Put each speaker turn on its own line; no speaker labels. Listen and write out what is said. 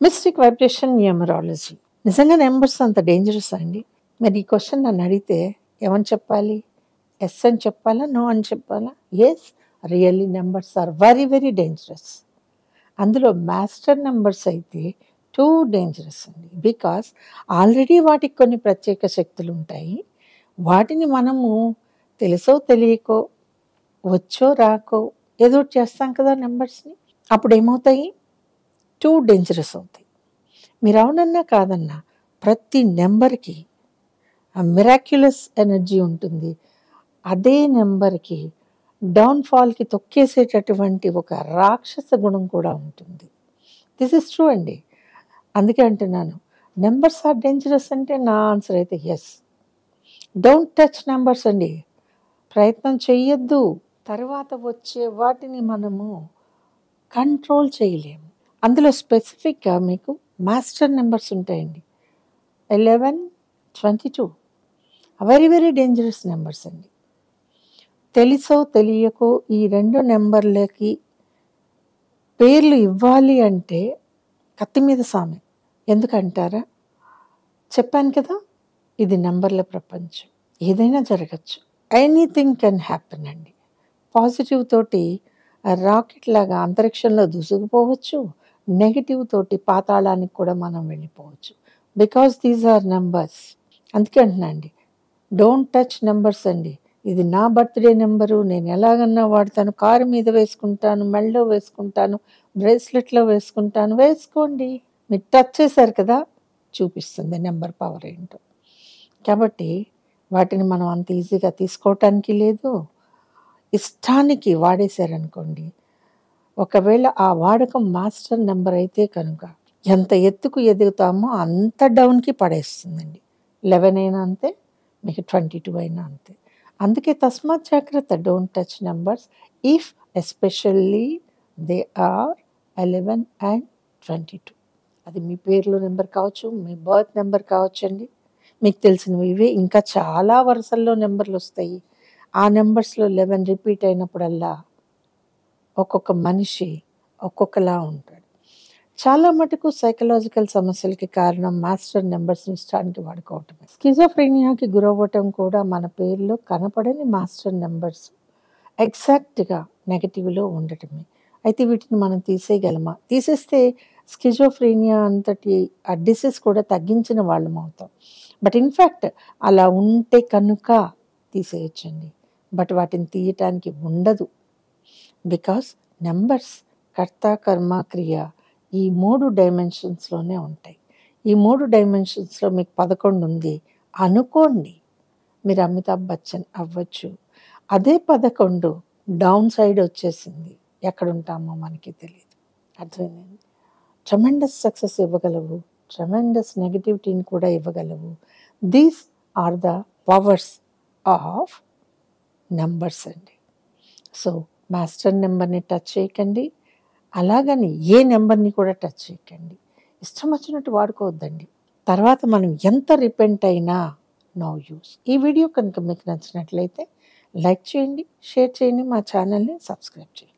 Mystic vibration numerology. నిజంగా numbers అంత dangerous అండి? మరి ఈ క్వశ్చన్ నన్ను అడిగితే ఏమని చెప్పాలి? ఎస్ అని చెప్పాలా? నో అని చెప్పాలా? Yes, really numbers are very very dangerous. అందులో మాస్టర్ నెంబర్స్ అయితే టూ డేంజరస్ అండి. బికాస్ ఆల్రెడీ వాటికి కొన్ని ప్రత్యేక శక్తులు ఉంటాయి. వాటిని మనము తెలుసో తెలియకో, వచ్చో రాకో ఏదో ఒకటి చేస్తాం కదా నెంబర్స్ని. అప్పుడు ఏమవుతాయి? టూ డేంజరస్ అవుతాయి. మీరు అవునన్నా కాదన్నా ప్రతి నెంబర్కి ఆ మిరాక్యులస్ ఎనర్జీ ఉంటుంది. అదే నెంబర్కి డౌన్ఫాల్కి తొక్కేసేటటువంటి ఒక రాక్షస గుణం కూడా ఉంటుంది. దిస్ ఇస్ ట్రూ అండి. అందుకే అంటున్నాను, నెంబర్స్ ఆర్ డేంజరస్ అంటే నా ఆన్సర్ అయితే ఎస్. డోంట్ టచ్ నెంబర్స్ అండి. ప్రయత్నం చెయ్యొద్దు. తర్వాత వచ్చే వాటిని మనము కంట్రోల్ చేయలేము. అందులో స్పెసిఫిక్గా మీకు మాస్టర్ నెంబర్స్ ఉంటాయండి. 11, 22 వెరీ వెరీ డేంజరస్ నెంబర్స్ అండి. తెలుసో తెలియకో ఈ రెండు నెంబర్లకి పేర్లు ఇవ్వాలి అంటే కత్తి మీద సామే. ఎందుకంటారా? చెప్పాను కదా, ఇది నెంబర్ల ప్రపంచం. ఏదైనా జరగచ్చు. ఎనీథింగ్ కెన్ హ్యాపెన్ అండి. పాజిటివ్ తోటి రాకెట్ లాగా అంతరిక్షంలో దూసుకుపోవచ్చు. నెగిటివ్ తోటి పాతాళానికి కూడా మనం వెళ్ళిపోవచ్చు. Because these are numbers. అందుకే అంటున్నా అండి, డోంట్ టచ్ నెంబర్స్ అండి. ఇది నా బర్త్డే నెంబరు, నేను ఎలాగన్నా వాడతాను. కారు మీద వేసుకుంటాను, మెడలో వేసుకుంటాను, బ్రేస్లెట్లో వేసుకుంటాను. వేసుకోండి. మీరు టచ్ చేశారు కదా, చూపిస్తుంది నెంబర్ పవర్ ఏంటో. కాబట్టి వాటిని మనం అంత ఈజీగా తీసుకోవటానికి లేదు. ఇష్టానికి వాడేశారనుకోండి, ఒకవేళ ఆ వాడకం మాస్టర్ నెంబర్ అయితే కనుక ఎంత ఎత్తుకు ఎదుగుతామో అంత డౌన్కి పడేస్తుందండి. 11 అయినా అంతే, మీకు 22 అయినా అంతే. అందుకే తస్మాత్ జాగ్రత్త. Don't touch numbers if especially they are 11 and 22. అది మీ పేర్లో నెంబర్ కావచ్చు, మీ బర్త్ నెంబర్ కావచ్చండి. మీకు తెలిసినవి ఇవే. ఇంకా చాలా వరుసల్లో నెంబర్లు వస్తాయి. ఆ నెంబర్స్లో 11 రిపీట్ అయినప్పుడల్లా ఒక్కొక్క మనిషి ఒక్కొక్కలా ఉంటాడు. చాలా మటుకు సైకలాజికల్ సమస్యలకి కారణం మాస్టర్ నెంబర్స్ని ఇష్టానికి వాడుకోవటమే. స్కిజోఫ్రెనియాకి గురవ్వటం కూడా మన పేరులో కనపడని మాస్టర్ నెంబర్స్ ఎగ్జాక్ట్గా నెగటివ్లో ఉండటమే. అయితే వీటిని మనం తీసేయగలమా? తీసేస్తే స్కిజోఫ్రెనియా అంతటి ఆ డిసీజ్ కూడా తగ్గించిన వాళ్ళం అవుతాం. బట్ ఇన్ఫ్యాక్ట్ అలా ఉంటే కనుక తీసేయచ్చండి. బట్ వాటిని తీయటానికి ఉండదు. బికాస్ నెంబర్స్ కర్త, కర్మ, క్రియ ఈ 3 డైమెన్షన్స్లోనే ఉంటాయి. ఈ 3 డైమెన్షన్స్లో మీకు 11 ఉంది అనుకోండి, మీరు అమితాబ్ బచ్చన్ అవ్వచ్చు. అదే 11 డౌన్ సైడ్ వచ్చేసింది, ఎక్కడుంటామో మనకి తెలియదు. అర్థమైంది? ట్రెమెండస్ సక్సెస్ ఇవ్వగలవు, ట్రెమెండస్ నెగటివిటీని కూడా ఇవ్వగలవు. These are the powers of numbers అండి. సో మాస్టర్ నెంబర్ని టచ్ చేయకండి, అలాగని ఏ నెంబర్ని కూడా టచ్ చేయకండి. ఇష్టం వచ్చినట్టు వాడుకోవద్దండి. తర్వాత మనం ఎంత రిపెంట్ అయినా నో యూస్. ఈ వీడియో కనుక మీకు నచ్చినట్లయితే లైక్ చేయండి, షేర్ చేయండి, మా ఛానల్ని సబ్స్క్రైబ్ చేయండి.